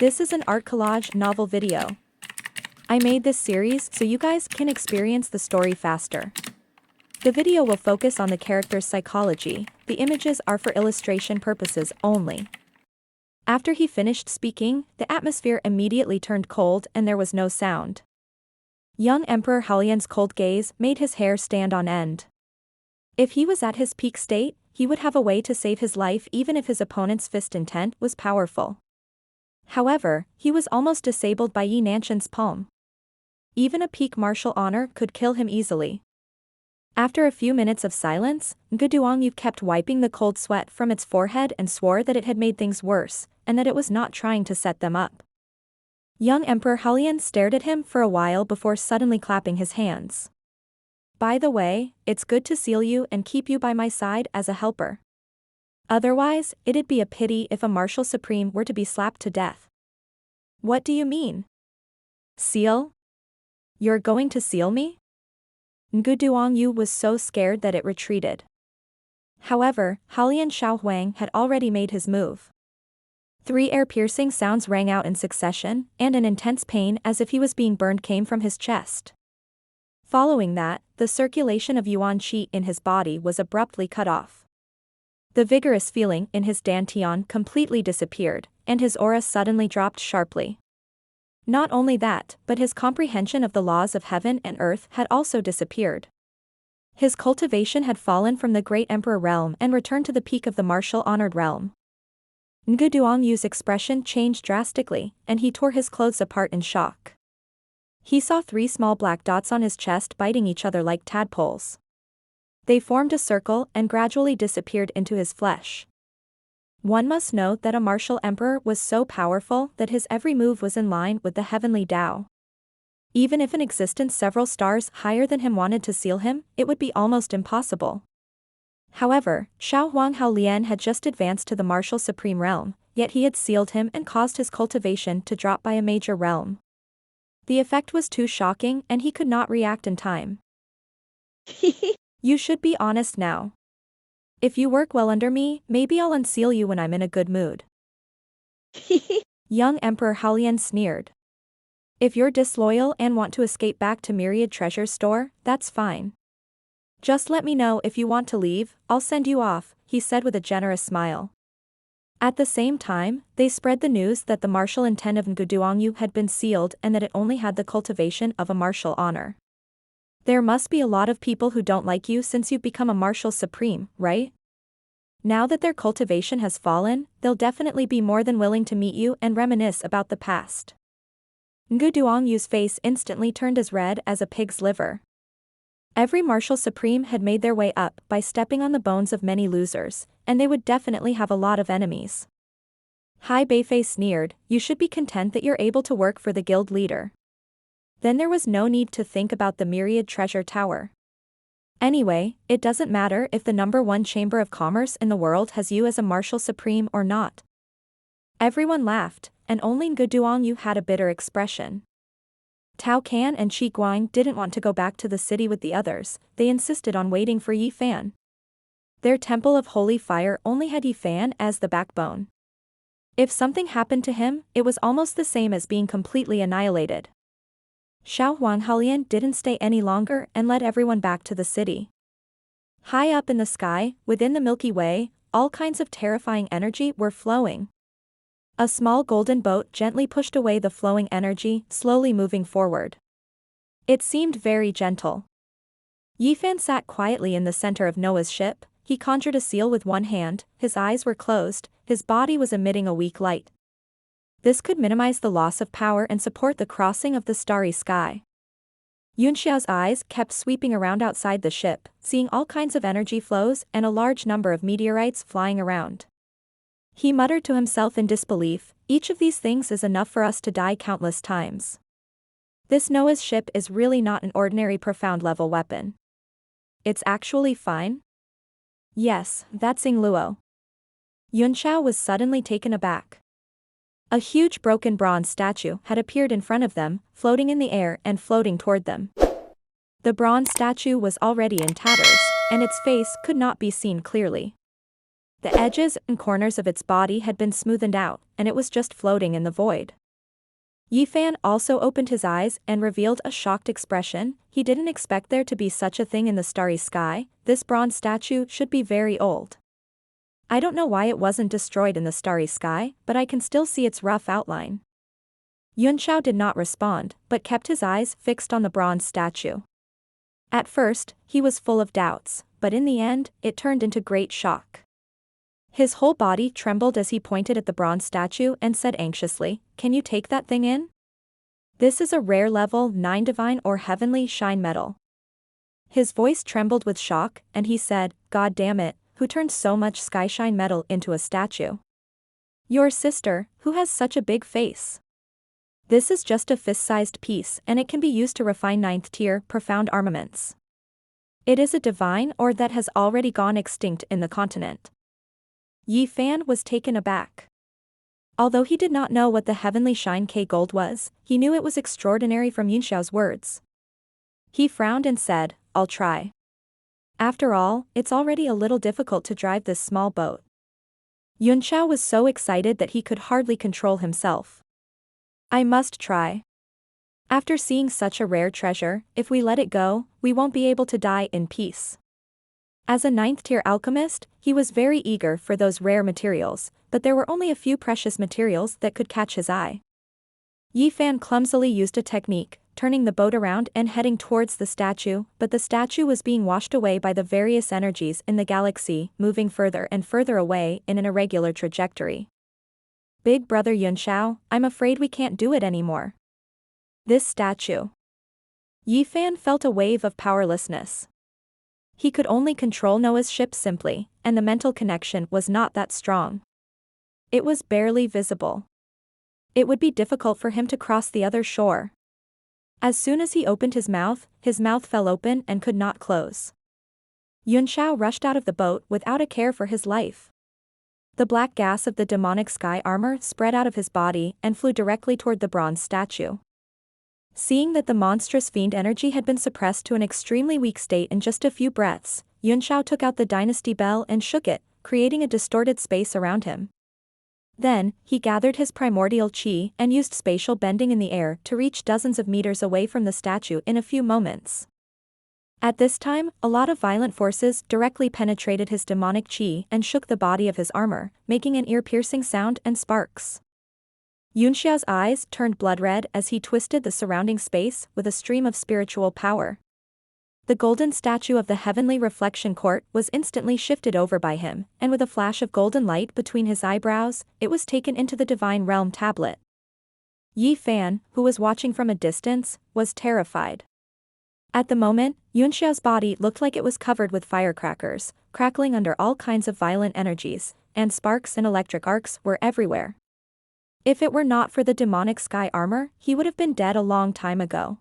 This is an art collage novel video. I made this series so you guys can experience the story faster. The video will focus on the character's psychology, the images are for illustration purposes only. After he finished speaking, the atmosphere immediately turned cold and there was no sound. Young Emperor Halian's cold gaze made his hair stand on end. If he was at his peak state, he would have a way to save his life even if his opponent's fist intent was powerful. However, he was almost disabled by Yi Nanshan's palm. Even a peak martial honor could kill him easily. After a few minutes of silence, Nguduangyu kept wiping the cold sweat from its forehead and swore that it had made things worse, and that it was not trying to set them up. Young Emperor Halian stared at him for a while before suddenly clapping his hands. By the way, it's good to seal you and keep you by my side as a helper. Otherwise, it'd be a pity if a martial supreme were to be slapped to death. What do you mean? Seal? You're going to seal me? Nguduangyu was so scared that it retreated. However, Halian Xiaohuang had already made his move. 3 ear-piercing sounds rang out in succession, and an intense pain as if he was being burned came from his chest. Following that, the circulation of yuan qi in his body was abruptly cut off. The vigorous feeling in his dantian completely disappeared, and his aura suddenly dropped sharply. Not only that, but his comprehension of the laws of heaven and earth had also disappeared. His cultivation had fallen from the Great Emperor realm and returned to the peak of the martial honored realm. Nguduangyu's expression changed drastically, and he tore his clothes apart in shock. He saw 3 small black dots on his chest biting each other like tadpoles. They formed a circle and gradually disappeared into his flesh. One must note that a martial emperor was so powerful that his every move was in line with the heavenly Tao. Even if an existence several stars higher than him wanted to seal him, it would be almost impossible. However, Xiaohuang Haolian had just advanced to the martial supreme realm, yet he had sealed him and caused his cultivation to drop by a major realm. The effect was too shocking and he could not react in time. You should be honest now. If you work well under me, maybe I'll unseal you when I'm in a good mood. Young Emperor Halian sneered. If you're disloyal and want to escape back to Myriad Treasure Store, that's fine. Just let me know if you want to leave, I'll send you off, he said with a generous smile. At the same time, they spread the news that the martial intent of Nguduangyu had been sealed and that it only had the cultivation of a martial honor. There must be a lot of people who don't like you since you've become a martial supreme, right? Now that their cultivation has fallen, they'll definitely be more than willing to meet you and reminisce about the past. Nguduangyu's face instantly turned as red as a pig's liver. Every martial supreme had made their way up by stepping on the bones of many losers, and they would definitely have a lot of enemies. Hai Beifei sneered, you should be content that you're able to work for the guild leader. Then there was no need to think about the Myriad Treasure Tower. Anyway, it doesn't matter if the #1 chamber of commerce in the world has you as a martial supreme or not. Everyone laughed, and only Nguduangyu had a bitter expression. Tao Can and Qi Guang didn't want to go back to the city with the others, they insisted on waiting for Yi Fan. Their temple of holy fire only had Yi Fan as the backbone. If something happened to him, it was almost the same as being completely annihilated. Xiaohuang Halian didn't stay any longer and led everyone back to the city. High up in the sky, within the Milky Way, all kinds of terrifying energy were flowing. A small golden boat gently pushed away the flowing energy, slowly moving forward. It seemed very gentle. Yifan sat quietly in the center of Noah's ship, he conjured a seal with one hand, his eyes were closed, his body was emitting a weak light. This could minimize the loss of power and support the crossing of the starry sky. Yunxiao's eyes kept sweeping around outside the ship, seeing all kinds of energy flows and a large number of meteorites flying around. He muttered to himself in disbelief, each of these things is enough for us to die countless times. This Noah's ship is really not an ordinary profound level weapon. It's actually fine? Yes, that's Ying Luo. Yunxiao was suddenly taken aback. A huge broken bronze statue had appeared in front of them, floating in the air and floating toward them. The bronze statue was already in tatters, and its face could not be seen clearly. The edges and corners of its body had been smoothened out, and it was just floating in the void. Yifan also opened his eyes and revealed a shocked expression. He didn't expect there to be such a thing in the starry sky. This bronze statue should be very old. I don't know why it wasn't destroyed in the starry sky, but I can still see its rough outline. Yunxiao did not respond, but kept his eyes fixed on the bronze statue. At first, he was full of doubts, but in the end, it turned into great shock. His whole body trembled as he pointed at the bronze statue and said anxiously, "Can you take that thing in? This is a rare level 9 divine or heavenly shine metal." His voice trembled with shock, and he said, "God damn it, who turned so much sky shine metal into a statue? Your sister, who has such a big face. This is just a fist-sized piece and it can be used to refine 9th tier profound armaments. It is a divine ore that has already gone extinct in the continent." Yifan was taken aback. Although he did not know what the heavenly shine K gold was, he knew it was extraordinary from Yunxiao's words. He frowned and said, "I'll try. After all, it's already a little difficult to drive this small boat." Yunxiao was so excited that he could hardly control himself. "I must try. After seeing such a rare treasure, if we let it go, we won't be able to die in peace." As a 9th tier alchemist, he was very eager for those rare materials, but there were only a few precious materials that could catch his eye. Yifan clumsily used a technique, turning the boat around and heading towards the statue, but the statue was being washed away by the various energies in the galaxy, moving further and further away in an irregular trajectory. "Big brother Yunxiao, I'm afraid we can't do it anymore. This statue." Yifan felt a wave of powerlessness. He could only control Noah's ship simply, and the mental connection was not that strong. It was barely visible. It would be difficult for him to cross the other shore. As soon as he opened his mouth fell open and could not close. Yunxiao rushed out of the boat without a care for his life. The black gas of the demonic sky armor spread out of his body and flew directly toward the bronze statue. Seeing that the monstrous fiend energy had been suppressed to an extremely weak state in just a few breaths, Yunxiao took out the dynasty bell and shook it, creating a distorted space around him. Then, he gathered his primordial qi and used spatial bending in the air to reach dozens of meters away from the statue in a few moments. At this time, a lot of violent forces directly penetrated his demonic qi and shook the body of his armor, making an ear-piercing sound and sparks. Yunxiao's eyes turned blood red as he twisted the surrounding space with a stream of spiritual power. The golden statue of the heavenly reflection court was instantly shifted over by him, and with a flash of golden light between his eyebrows, it was taken into the divine realm tablet. Yifan, who was watching from a distance, was terrified. At the moment, Yunxiao's body looked like it was covered with firecrackers, crackling under all kinds of violent energies, and sparks and electric arcs were everywhere. If it were not for the demonic sky armor, he would have been dead a long time ago.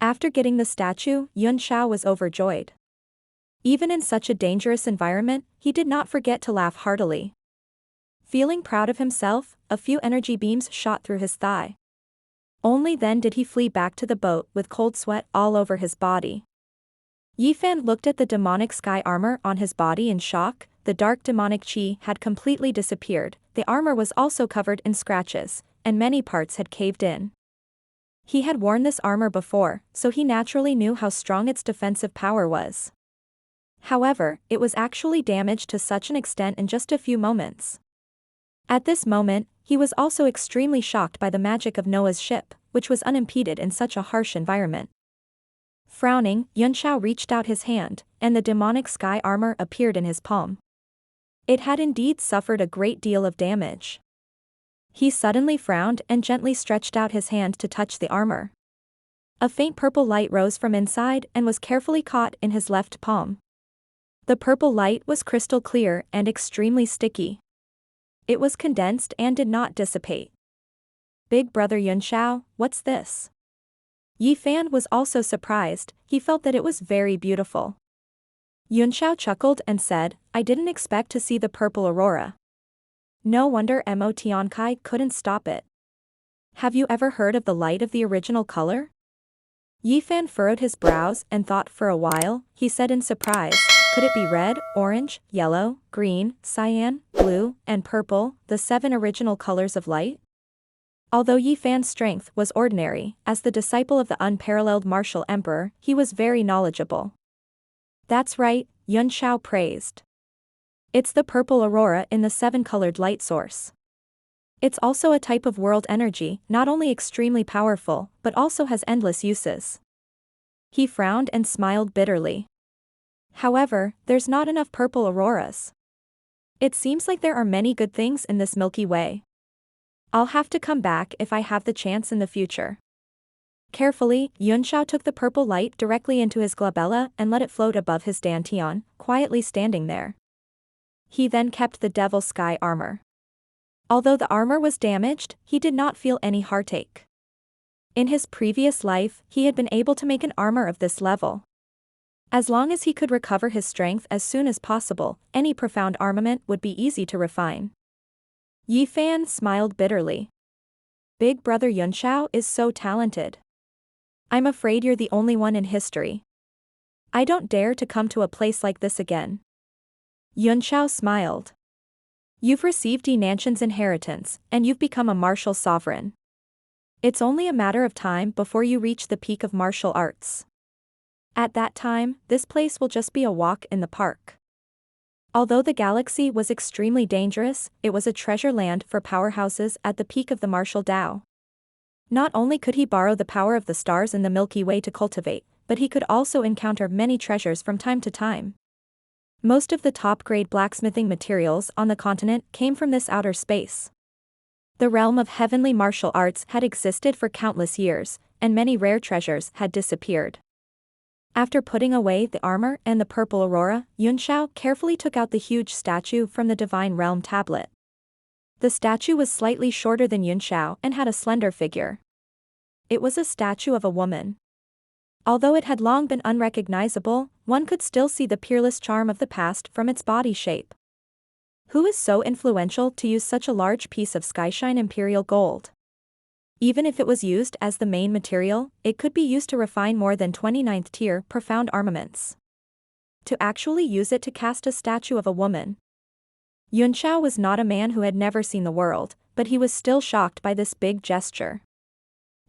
After getting the statue, Yunxiao was overjoyed. Even in such a dangerous environment, he did not forget to laugh heartily. Feeling proud of himself, a few energy beams shot through his thigh. Only then did he flee back to the boat with cold sweat all over his body. Yifan looked at the demonic sky armor on his body in shock. The dark demonic qi had completely disappeared, the armor was also covered in scratches, and many parts had caved in. He had worn this armor before, so he naturally knew how strong its defensive power was. However, it was actually damaged to such an extent in just a few moments. At this moment, he was also extremely shocked by the magic of Noah's ship, which was unimpeded in such a harsh environment. Frowning, Yunxiao reached out his hand, and the demonic sky armor appeared in his palm. It had indeed suffered a great deal of damage. He suddenly frowned and gently stretched out his hand to touch the armor. A faint purple light rose from inside and was carefully caught in his left palm. The purple light was crystal clear and extremely sticky. It was condensed and did not dissipate. "Big brother Yunxiao, what's this?" Yifan was also surprised, he felt that it was very beautiful. Yunxiao chuckled and said, "I didn't expect to see the purple aurora. No wonder Mo Tiankai couldn't stop it. Have you ever heard of the light of the original color?" Yifan furrowed his brows and thought for a while. He said in surprise, Could it be red, orange, yellow, green, cyan, blue, and purple, the 7 original colors of light? Although Yi Fan's strength was ordinary, as the disciple of the unparalleled martial emperor, he was very knowledgeable. That's right, Yun Xiao praised. It's the purple aurora in the 7-colored light source. It's also a type of world energy, not only extremely powerful, but also has endless uses. He frowned and smiled bitterly. However, there's not enough purple auroras. It seems like there are many good things in this Milky Way. I'll have to come back if I have the chance in the future. Carefully, Yun Xiao took the purple light directly into his glabella and let it float above his dantian, quietly standing there. He then kept the Devil Sky armor. Although the armor was damaged, he did not feel any heartache. In his previous life, he had been able to make an armor of this level. As long as he could recover his strength as soon as possible, any profound armament would be easy to refine. Yi Fan smiled bitterly. Big brother Yun Xiao is so talented. I'm afraid you're the only one in history. I don't dare to come to a place like this again. Yun Xiao smiled. You've received Yi Nanshan's inheritance, and you've become a martial sovereign. It's only a matter of time before you reach the peak of martial arts. At that time, this place will just be a walk in the park. Although the galaxy was extremely dangerous, it was a treasure land for powerhouses at the peak of the martial Tao. Not only could he borrow the power of the stars in the Milky Way to cultivate, but he could also encounter many treasures from time to time. Most of the top-grade blacksmithing materials on the continent came from this outer space. The realm of heavenly martial arts had existed for countless years, and many rare treasures had disappeared. After putting away the armor and the purple aurora, Yun Xiao carefully took out the huge statue from the Divine Realm tablet. The statue was slightly shorter than Yun Xiao and had a slender figure. It was a statue of a woman. Although it had long been unrecognizable, one could still see the peerless charm of the past from its body shape. Who is so influential to use such a large piece of Skyshine Imperial Gold? Even if it was used as the main material, it could be used to refine more than 29th tier profound armaments. To actually use it to cast a statue of a woman. Yun Xiao was not a man who had never seen the world, but he was still shocked by this big gesture.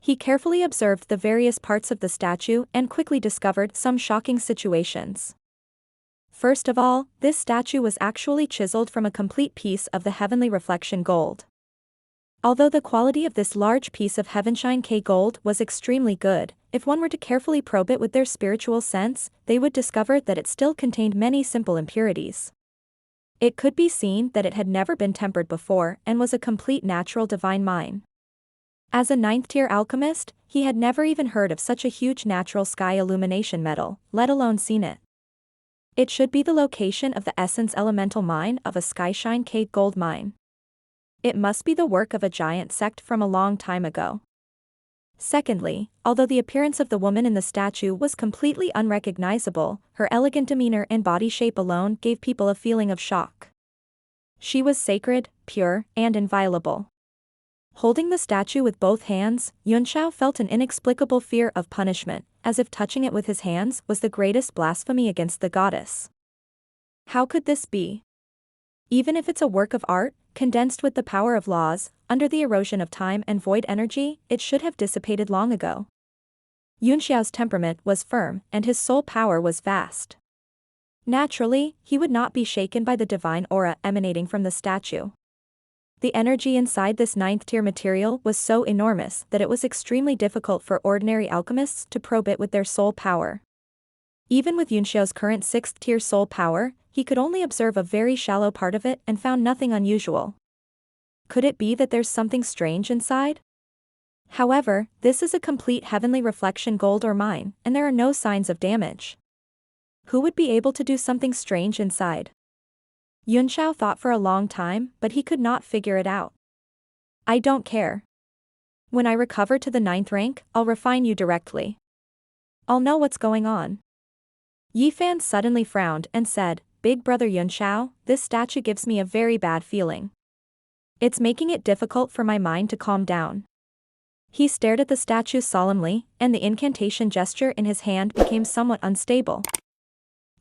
He carefully observed the various parts of the statue and quickly discovered some shocking situations. First of all, this statue was actually chiseled from a complete piece of the heavenly reflection gold. Although the quality of this large piece of Heavenshine K gold was extremely good, if one were to carefully probe it with their spiritual sense, they would discover that it still contained many simple impurities. It could be seen that it had never been tempered before and was a complete natural divine mine. As a 9th-tier alchemist, he had never even heard of such a huge natural sky illumination metal, let alone seen it. It should be the location of the essence elemental mine of a Skyshine K gold mine. It must be the work of a giant sect from a long time ago. Secondly, although the appearance of the woman in the statue was completely unrecognizable, her elegant demeanor and body shape alone gave people a feeling of shock. She was sacred, pure, and inviolable. Holding the statue with both hands, Yun Xiao felt an inexplicable fear of punishment, as if touching it with his hands was the greatest blasphemy against the goddess. How could this be? Even if it's a work of art, condensed with the power of laws, under the erosion of time and void energy, it should have dissipated long ago. Yun Xiao's temperament was firm and his soul power was vast. Naturally, he would not be shaken by the divine aura emanating from the statue. The energy inside this 9th-tier material was so enormous that it was extremely difficult for ordinary alchemists to probe it with their soul power. Even with Yun Xiao's current 6th-tier soul power, he could only observe a very shallow part of it and found nothing unusual. Could it be that there's something strange inside? However, this is a complete heavenly reflection gold ore mine, and there are no signs of damage. Who would be able to do something strange inside? Yun Xiao thought for a long time, but he could not figure it out. I don't care. When I recover to the 9th rank, I'll refine you directly. I'll know what's going on. Yi Fan suddenly frowned and said, Big brother Yun Xiao, this statue gives me a very bad feeling. It's making it difficult for my mind to calm down. He stared at the statue solemnly, and the incantation gesture in his hand became somewhat unstable.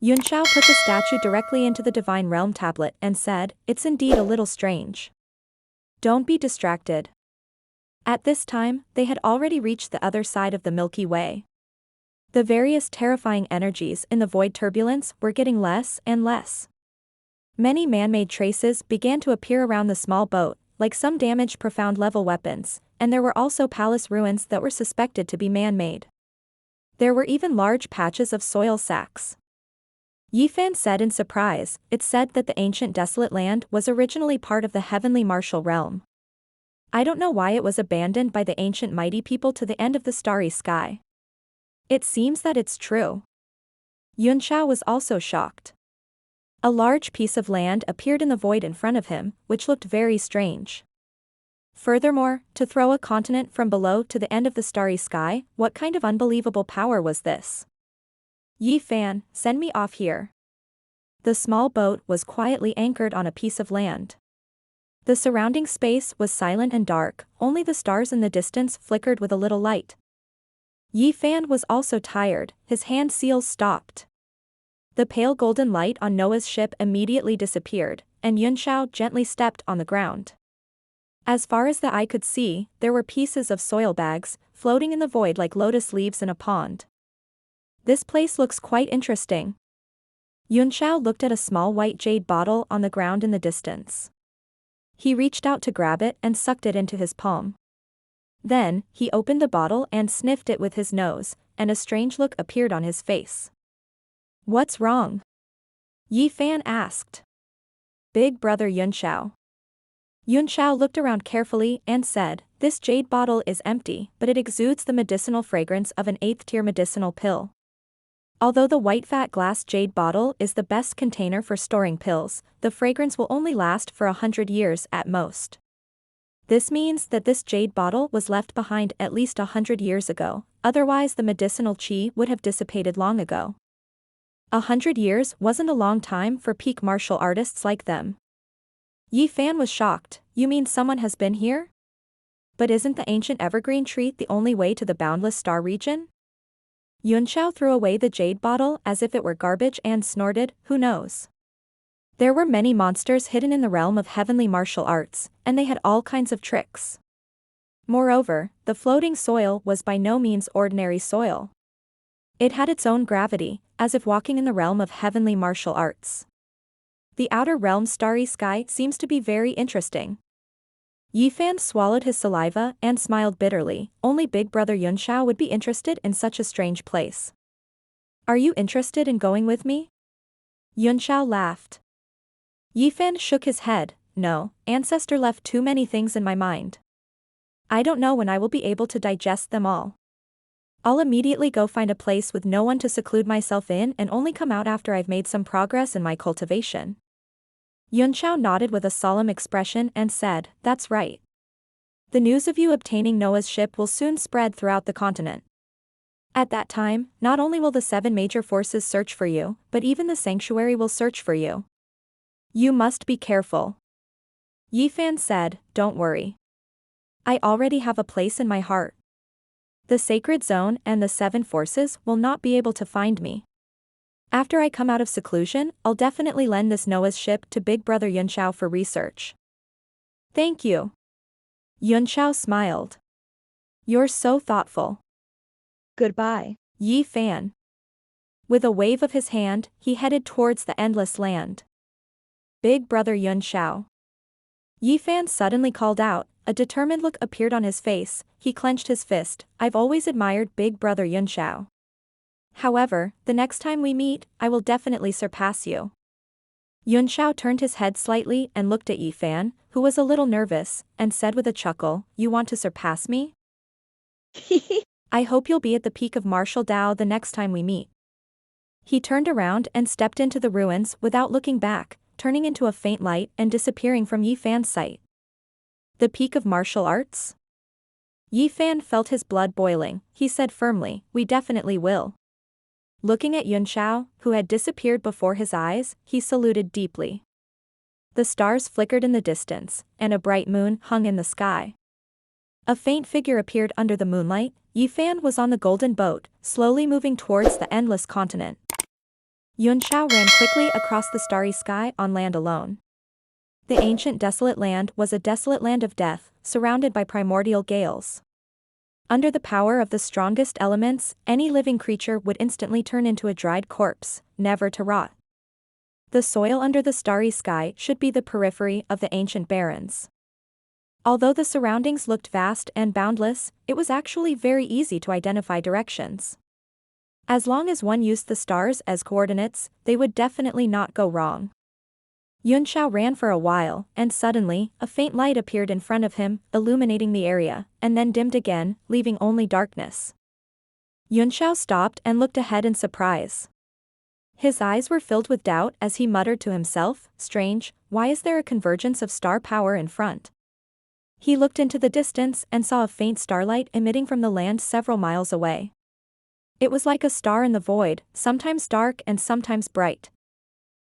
Yunxiao put the statue directly into the Divine Realm tablet and said, "It's indeed a little strange. Don't be distracted." At this time, they had already reached the other side of the Milky Way. The various terrifying energies in the void turbulence were getting less and less. Many man-made traces began to appear around the small boat, like some damaged profound-level weapons, and there were also palace ruins that were suspected to be man-made. There were even large patches of soil sacks. Yifan said in surprise, "It's said that the ancient desolate land was originally part of the heavenly martial realm. I don't know why it was abandoned by the ancient mighty people to the end of the starry sky. It seems that it's true." Yunxiao was also shocked. A large piece of land appeared in the void in front of him, which looked very strange. Furthermore, to throw a continent from below to the end of the starry sky, what kind of unbelievable power was this? "Yi Fan, send me off here." The small boat was quietly anchored on a piece of land. The surrounding space was silent and dark, only the stars in the distance flickered with a little light. Yi Fan was also tired, his hand seals stopped. The pale golden light on Noah's ship immediately disappeared, and Yunxiao gently stepped on the ground. As far as the eye could see, there were pieces of soil bags, floating in the void like lotus leaves in a pond. "This place looks quite interesting." Yunxiao looked at a small white jade bottle on the ground in the distance. He reached out to grab it and sucked it into his palm. Then, he opened the bottle and sniffed it with his nose, and a strange look appeared on his face. "What's wrong?" Yi Fan asked. "Big brother Yunxiao." Yunxiao looked around carefully and said, "This jade bottle is empty, but it exudes the medicinal fragrance of an 8th-tier medicinal pill. Although the white fat glass jade bottle is the best container for storing pills, the fragrance will only last for 100 years at most. This means that this jade bottle was left behind at least 100 years ago, otherwise the medicinal qi would have dissipated long ago. 100 years wasn't a long time for peak martial artists like them." Yi Fan was shocked. "You mean someone has been here? But isn't the ancient evergreen tree the only way to the boundless star region?" Yunxiao threw away the jade bottle as if it were garbage and snorted, "Who knows? There were many monsters hidden in the realm of heavenly martial arts, and they had all kinds of tricks. Moreover, the floating soil was by no means ordinary soil. It had its own gravity, as if walking in the realm of heavenly martial arts. The outer realm's starry sky seems to be very interesting." Yi Fan swallowed his saliva and smiled bitterly. Only big brother Yunxiao would be interested in such a strange place. "Are you interested in going with me?" Yunxiao laughed. Yi Fan shook his head. "No, ancestor left too many things in my mind. I don't know when I will be able to digest them all. I'll immediately go find a place with no one to seclude myself in and only come out after I've made some progress in my cultivation." Yunxiao nodded with a solemn expression and said, "That's right. The news of you obtaining Noah's ship will soon spread throughout the continent. At that time, not only will the 7 major forces search for you, but even the sanctuary will search for you. You must be careful." Yi Fan said, "Don't worry. I already have a place in my heart. The sacred zone and the 7 forces will not be able to find me. After I come out of seclusion, I'll definitely lend this Noah's ship to big brother Yunxiao for research." "Thank you." Yunxiao smiled. "You're so thoughtful. Goodbye, Yi Fan." With a wave of his hand, he headed towards the endless land. "Big brother Yunxiao." Yi Fan suddenly called out. A determined look appeared on his face. He clenched his fist. "I've always admired big brother Yunxiao. However, the next time we meet, I will definitely surpass you." Yunxiao turned his head slightly and looked at Yi Fan, who was a little nervous, and said with a chuckle, "You want to surpass me? I hope you'll be at the peak of martial Dao the next time we meet." He turned around and stepped into the ruins without looking back, turning into a faint light and disappearing from Yi Fan's sight. The peak of martial arts? Yi Fan felt his blood boiling. He said firmly, "We definitely will." Looking at Yunxiao, who had disappeared before his eyes, he saluted deeply. The stars flickered in the distance, and a bright moon hung in the sky. A faint figure appeared under the moonlight. Yi Fan was on the golden boat, slowly moving towards the endless continent. Yun Shao ran quickly across the starry sky on land alone. The ancient desolate land was a desolate land of death, surrounded by primordial gales. Under the power of the strongest elements, any living creature would instantly turn into a dried corpse, never to rot. The soil under the starry sky should be the periphery of the ancient barrens. Although the surroundings looked vast and boundless, it was actually very easy to identify directions. As long as one used the stars as coordinates, they would definitely not go wrong. Yun Shao ran for a while, and suddenly, a faint light appeared in front of him, illuminating the area, and then dimmed again, leaving only darkness. Yun Shao stopped and looked ahead in surprise. His eyes were filled with doubt as he muttered to himself, "Strange, why is there a convergence of star power in front?" He looked into the distance and saw a faint starlight emitting from the land several miles away. It was like a star in the void, sometimes dark and sometimes bright.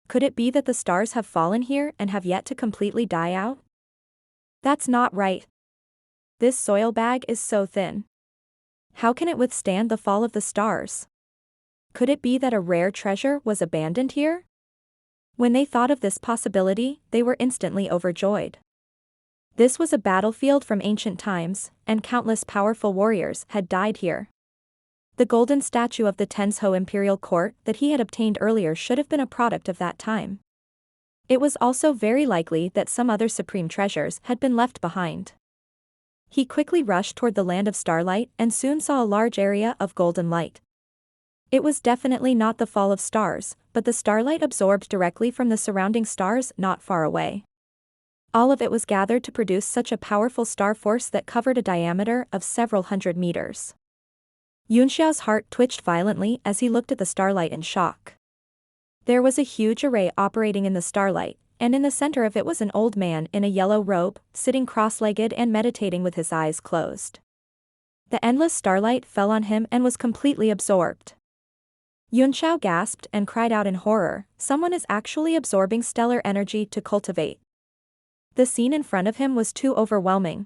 Could it be that the stars have fallen here and have yet to completely die out? That's not right. This soil bag is so thin. How can it withstand the fall of the stars? Could it be that a rare treasure was abandoned here? When they thought of this possibility, they were instantly overjoyed. This was a battlefield from ancient times, and countless powerful warriors had died here. The golden statue of the Tenzhou imperial court that he had obtained earlier should have been a product of that time. It was also very likely that some other supreme treasures had been left behind. He quickly rushed toward the land of starlight and soon saw a large area of golden light. It was definitely not the fall of stars, but the starlight absorbed directly from the surrounding stars not far away. All of it was gathered to produce such a powerful star force that covered a diameter of several hundred meters. Yun Xiao's heart twitched violently as he looked at the starlight in shock. There was a huge array operating in the starlight, and in the center of it was an old man in a yellow robe, sitting cross-legged and meditating with his eyes closed. The endless starlight fell on him and was completely absorbed. Yun Xiao gasped and cried out in horror, "Someone is actually absorbing stellar energy to cultivate." The scene in front of him was too overwhelming.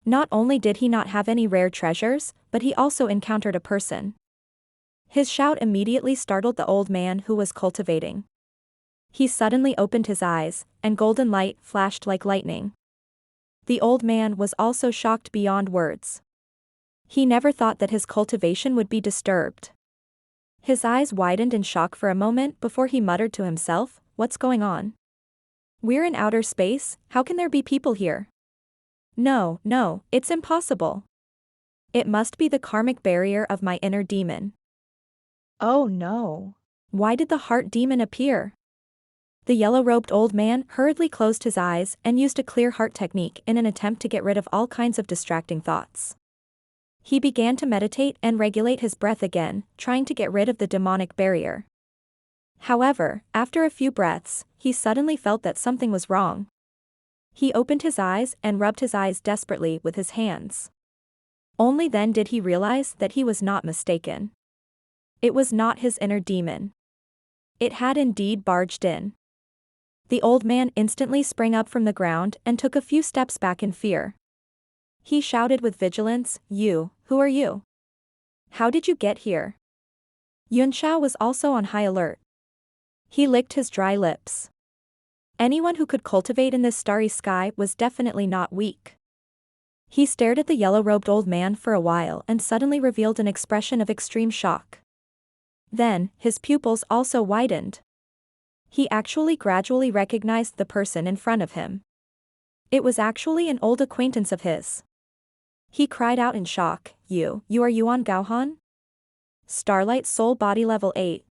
Not only did he not have any rare treasures, but he also encountered a person. His shout immediately startled the old man who was cultivating. He suddenly opened his eyes, and golden light flashed like lightning. The old man was also shocked beyond words. He never thought that his cultivation would be disturbed. His eyes widened in shock for a moment before he muttered to himself, "What's going on? We're in outer space, how can there be people here? No, it's impossible. It must be the karmic barrier of my inner demon." Oh no. Why did the heart demon appear? The yellow-robed old man hurriedly closed his eyes and used a clear heart technique in an attempt to get rid of all kinds of distracting thoughts. He began to meditate and regulate his breath again, trying to get rid of the demonic barrier. However, after a few breaths, he suddenly felt that something was wrong. He opened his eyes and rubbed his eyes desperately with his hands. Only then did he realize that he was not mistaken. It was not his inner demon. It had indeed barged in. The old man instantly sprang up from the ground and took a few steps back in fear. He shouted with vigilance, "Who are you? How did you get here?" Yun Shao was also on high alert. He licked his dry lips. Anyone who could cultivate in this starry sky was definitely not weak. He stared at the yellow-robed old man for a while and suddenly revealed an expression of extreme shock. Then, his pupils also widened. He actually gradually recognized the person in front of him. It was actually an old acquaintance of his. He cried out in shock, You are Yuan Gaohan? Starlight Soul Body Level 8,